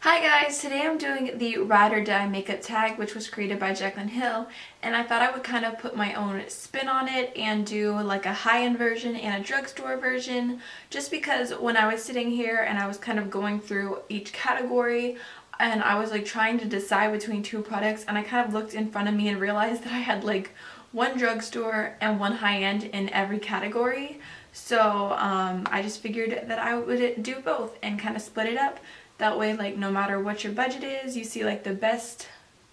Hi guys, today I'm doing the Ride or Die makeup tag, which was created by Jaclyn Hill, and I thought I would kind of put my own spin on it and do like a high-end version and a drugstore version, just because when I was sitting here and I was kind of going through each category and I was like trying to decide between two products, and I kind of looked in front of me and realized that I had like one drugstore and one high-end in every category. So I just figured that I would do both and kind of split it up. That way, like, no matter what your budget is, you see like the best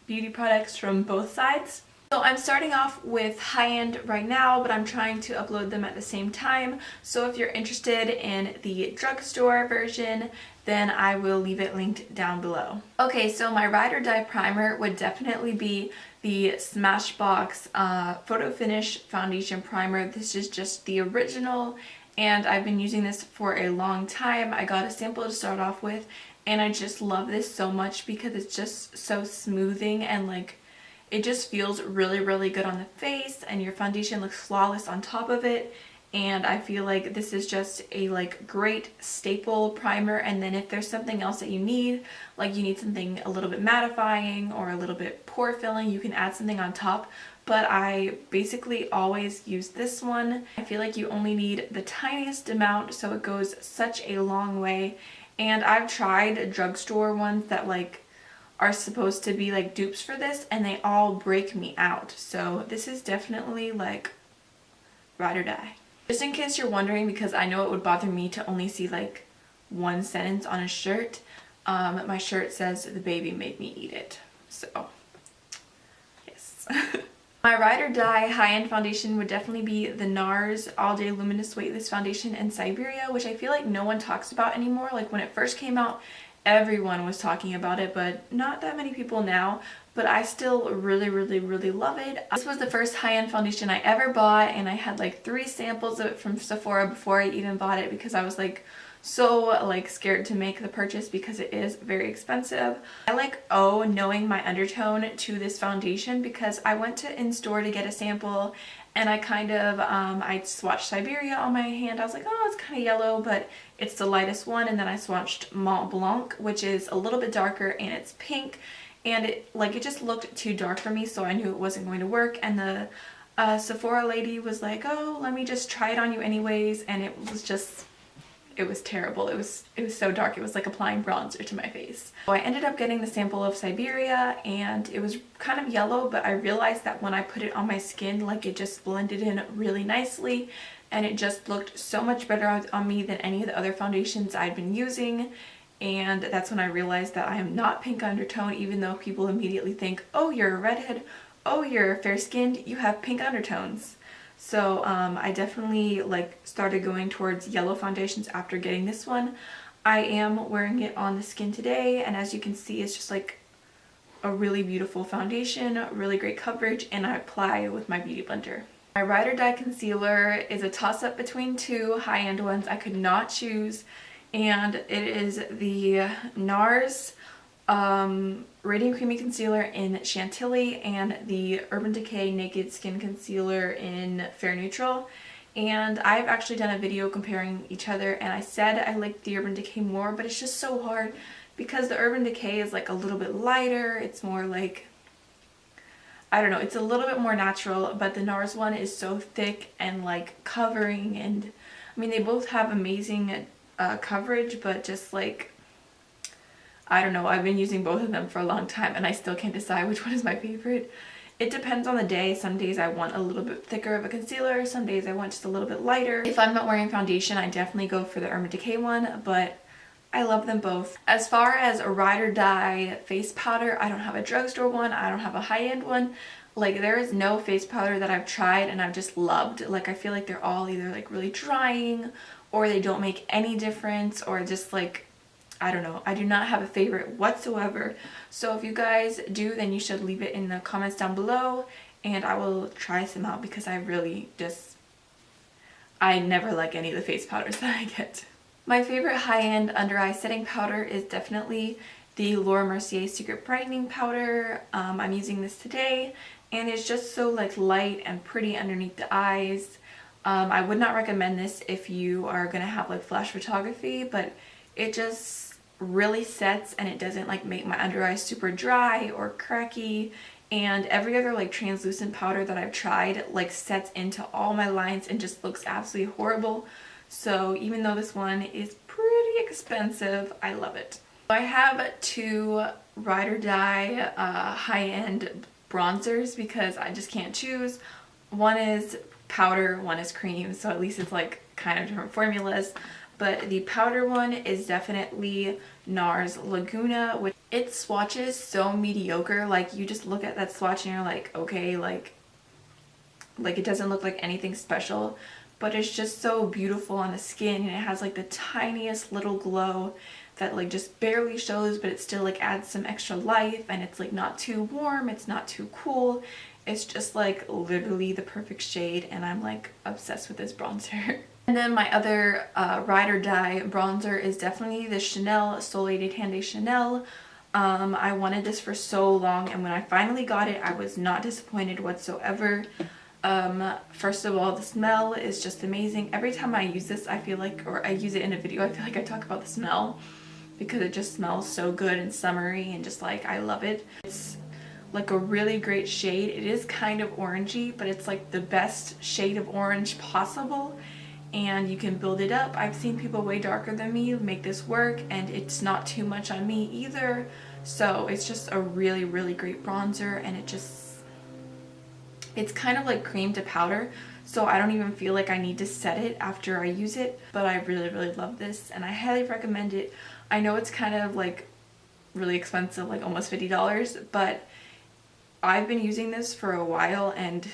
beauty products from both sides. So I'm starting off with high-end right now, but I'm trying to upload them at the same time. So if you're interested in the drugstore version, then I will leave it linked down below. Okay, so my Ride or Die primer would definitely be the Smashbox Photofinish Foundation Primer. This is just the original, and I've been using this for a long time. I got a sample to start off with, and I just love this so much because it's just so smoothing and like it just feels really, really good on the face, and your foundation looks flawless on top of it. And I feel like this is just a like great staple primer. And then if there's something else that you need, like you need something a little bit mattifying or a little bit pore filling, you can add something on top. But I basically always use this one. I feel like you only need the tiniest amount, so it goes such a long way. And I've tried drugstore ones that like are supposed to be like dupes for this, and they all break me out. So this is definitely like ride or die. Just in case you're wondering, because I know it would bother me to only see like one sentence on a shirt, my shirt says the baby made me eat it. So yes. My Ride or Die high-end foundation would definitely be the Nars All Day Luminous Weightless Foundation in Siberia, which I feel like no one talks about anymore. Like when it first came out, everyone was talking about it, but not that many people now. But I still really, really, really love it. This was the first high-end foundation I ever bought, and I had like 3 samples of it from Sephora before I even bought it, because I was like so like scared to make the purchase because it is very expensive. I like owe knowing my undertone to this foundation, because I went to in-store to get a sample, and I kind of I swatched Siberia on my hand. I was like, oh, it's kind of yellow, but it's the lightest one. And then I swatched Mont Blanc, which is a little bit darker, and it's pink, and it just looked too dark for me, so I knew it wasn't going to work. And the Sephora lady was like, oh, let me just try it on you anyways, and it was terrible. It was so dark. It was like applying bronzer to my face. So I ended up getting the sample of Siberia, and it was kind of yellow, but I realized that when I put it on my skin, like it just blended in really nicely, and it just looked so much better on me than any of the other foundations I'd been using. And that's when I realized that I am not pink undertone, even though people immediately think, oh, you're a redhead, oh, you're fair-skinned, you have pink undertones. So I definitely like started going towards yellow foundations after getting this one. I am wearing it on the skin today, and as you can see, it's just like a really beautiful foundation, really great coverage, and I apply with my beauty blender. My Ride or Die concealer is a toss-up between 2 high-end ones I could not choose, and it is the Nars Radiant Creamy Concealer in Chantilly and the Urban Decay Naked Skin Concealer in Fair Neutral. And I've actually done a video comparing each other, and I said I liked the Urban Decay more, but it's just so hard because the Urban Decay is like a little bit lighter. It's more like, I don't know, it's a little bit more natural, but the Nars one is so thick and like covering, and I mean they both have amazing coverage, but just like, I don't know, I've been using both of them for a long time and I still can't decide which one is my favorite. It depends on the day. Some days I want a little bit thicker of a concealer, some days I want just a little bit lighter. If I'm not wearing foundation, I definitely go for the Urban Decay one, but I love them both. As far as a Ride or Die face powder, I don't have a drugstore one, I don't have a high-end one. Like there is no face powder that I've tried and I've just loved. Like I feel like they're all either like really drying, or they don't make any difference, or just like, I don't know. I do not have a favorite whatsoever. So if you guys do, then you should leave it in the comments down below, and I will try some out, because I really I never like any of the face powders that I get. My favorite high-end under eye setting powder is definitely the Laura Mercier Secret Brightening Powder. I'm using this today, and it's just so like light and pretty underneath the eyes. I would not recommend this if you are gonna have like flash photography, but it just really sets and it doesn't like make my under eyes super dry or cracky. And every other like translucent powder that I've tried like sets into all my lines and just looks absolutely horrible. So even though this one is pretty expensive, I love it. I have two ride or die high-end bronzers because I just can't choose. One is powder, one is cream, so at least it's like kind of different formulas. But the powder one is definitely Nars Laguna, which it swatches so mediocre. Like you just look at that swatch and you're like, okay, like it doesn't look like anything special, but it's just so beautiful on the skin, and it has like the tiniest little glow that like just barely shows, but it still like adds some extra life, and it's like not too warm, it's not too cool. It's just like literally the perfect shade, and I'm like obsessed with this bronzer. And then my other ride or die bronzer is definitely the Chanel Soleil de Chanel. I wanted this for so long, and when I finally got it, I was not disappointed whatsoever. First of all, the smell is just amazing. Every time I use this, I feel like, or I use it in a video, I feel like I talk about the smell because it just smells so good and summery, and just like I love it. It's like a really great shade. It is kind of orangey, but it's like the best shade of orange possible, and you can build it up. I've seen people way darker than me make this work, and it's not too much on me either. So it's just a really, really great bronzer, and it's kind of like cream to powder, so I don't even feel like I need to set it after I use it. But I really, really love this, and I highly recommend it. I know it's kind of like really expensive, like almost $50, but I've been using this for a while and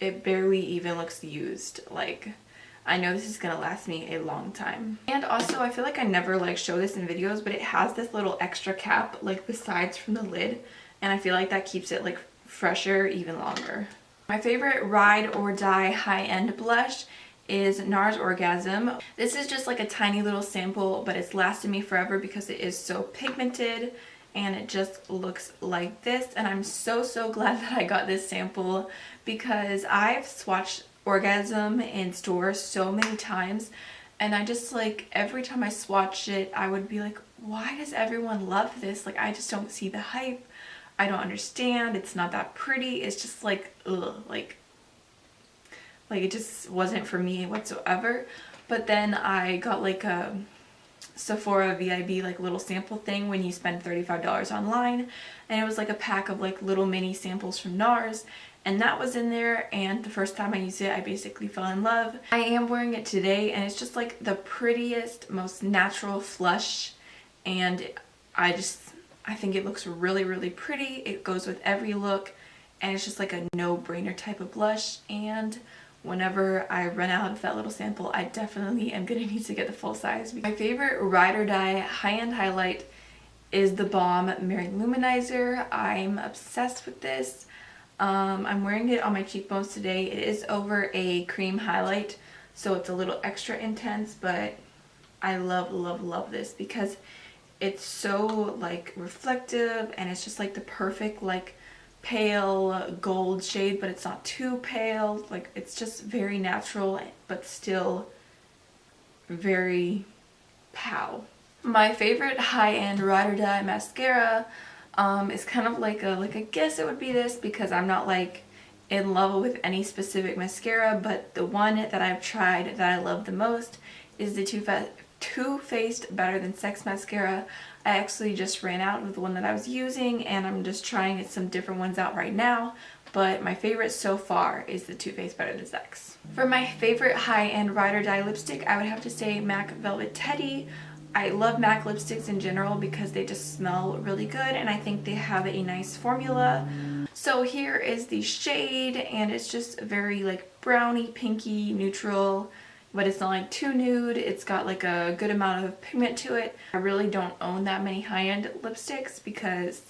it barely even looks used. Like, I know this is gonna last me a long time. And also, I feel like I never like show this in videos, but it has this little extra cap like besides from the lid, and I feel like that keeps it like fresher even longer. My favorite ride or die high-end blush is Nars Orgasm. This is just like a tiny little sample, but it's lasted me forever because it is so pigmented and it just looks like this. And I'm so, so glad that I got this sample because I've swatched Orgasm in stores so many times, and I just like every time I swatched it, I would be like, why does everyone love this? Like, I just don't see the hype. I don't understand. It's not that pretty. It's just like, ugh, like it just wasn't for me whatsoever. But then I got like a Sephora VIB like little sample thing when you spend $35 online, and it was like a pack of like little mini samples from Nars, and that was in there, and the first time I used it, I basically fell in love. I am wearing it today, and it's just like the prettiest, most natural flush, and I think it looks really, really pretty. It goes with every look, and it's just like a no-brainer type of blush. And whenever I run out of that little sample, I definitely am gonna need to get the full size. My favorite ride or die high-end highlight is the Balm Luminizer. I'm obsessed with this. I'm wearing it on my cheekbones today. It is over a cream highlight, so it's a little extra intense, but I love, love, love this because it's so like reflective, and it's just like the perfect like pale gold shade, but it's not too pale. Like, it's just very natural but still very pow. My favorite high-end ride or die mascara is kind of like I guess it would be this, because I'm not like in love with any specific mascara, but the one that I've tried that I love the most is the Too Faced Better Than Sex mascara. I actually just ran out of the one that I was using, and I'm just trying some different ones out right now, but my favorite so far is the Too Faced Better Than Sex. For my favorite high-end ride or die lipstick, I would have to say MAC Velvet Teddy. I love MAC lipsticks in general because they just smell really good, and I think they have a nice formula. So here is the shade, and it's just very like browny, pinky, neutral, but it's not like too nude. It's got like a good amount of pigment to it. I really don't own that many high-end lipsticks because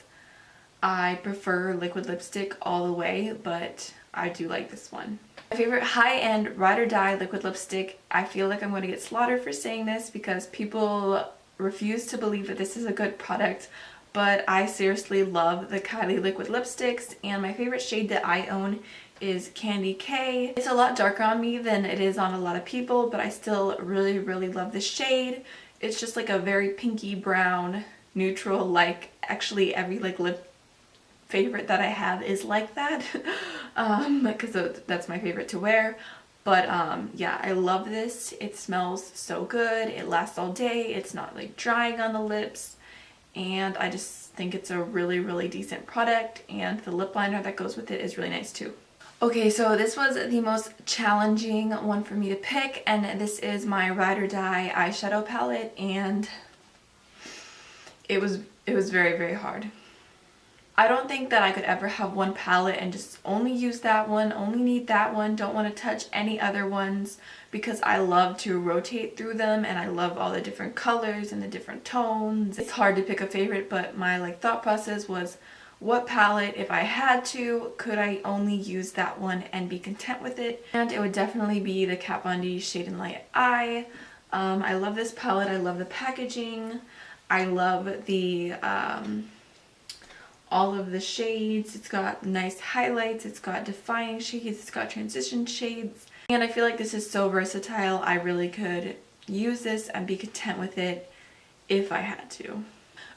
I prefer liquid lipstick all the way, but I do like this one. My favorite high-end ride or die liquid lipstick, I feel like I'm going to get slaughtered for saying this because people refuse to believe that this is a good product, but I seriously love the Kylie liquid lipsticks, and my favorite shade that I own is Candy K. It's a lot darker on me than it is on a lot of people, but I still really, really love this shade. It's just like a very pinky brown neutral, like actually every like lip favorite that I have is like that because that's my favorite to wear. But yeah, I love this. It smells so good. It lasts all day. It's not like drying on the lips. And I just think it's a really, really decent product. And the lip liner that goes with it is really nice too. Okay, so this was the most challenging one for me to pick. And this is my Ride or Die eyeshadow palette. And it was very, very hard. I don't think that I could ever have one palette and just only use that one, only need that one, don't want to touch any other ones, because I love to rotate through them and I love all the different colors and the different tones. It's hard to pick a favorite, but my like thought process was, what palette, if I had to, could I only use that one and be content with it? And it would definitely be the Kat Von D Shade and Light Eye. I love this palette. I love the packaging. I love the all of the shades. It's got nice highlights, it's got defying shades, it's got transition shades, and I feel like this is so versatile. I really could use this and be content with it if I had to.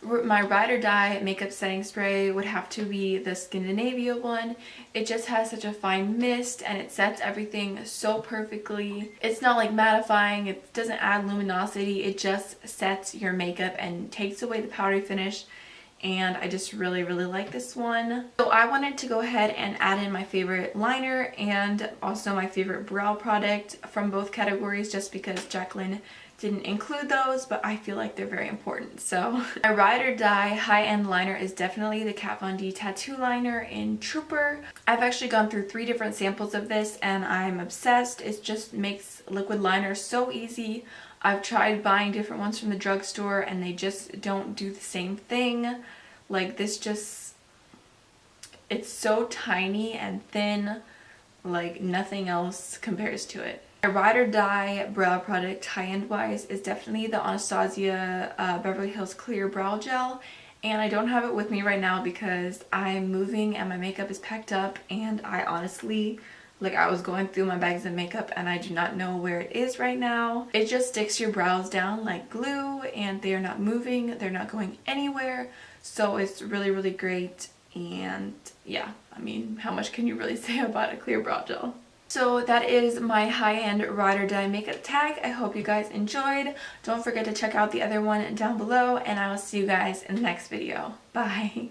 My Ride or Die makeup setting spray would have to be the Skindinavia one. It just has such a fine mist and it sets everything so perfectly. It's not like mattifying, it doesn't add luminosity, it just sets your makeup and takes away the powdery finish. And I just really, really like this one. So I wanted to go ahead and add in my favorite liner and also my favorite brow product from both categories, just because Jacqueline didn't include those, but I feel like they're very important. So my Ride or Die high-end liner is definitely the Kat Von D Tattoo Liner in Trooper. I've actually gone through 3 different samples of this and I'm obsessed. It just makes liquid liner so easy. I've tried buying different ones from the drugstore and they just don't do the same thing. Like this just, it's so tiny and thin, like nothing else compares to it. My Ride or Die brow product high-end wise is definitely the Anastasia Beverly Hills Clear Brow Gel. And I don't have it with me right now because I'm moving and my makeup is packed up, and I honestly, like, I was going through my bags of makeup and I do not know where it is right now. It just sticks your brows down like glue and they are not moving, they're not going anywhere. So it's really, really great. And yeah, I mean, how much can you really say about a clear brow gel? So that is my high-end Ride or Die makeup tag. I hope you guys enjoyed. Don't forget to check out the other one down below, and I will see you guys in the next video. Bye!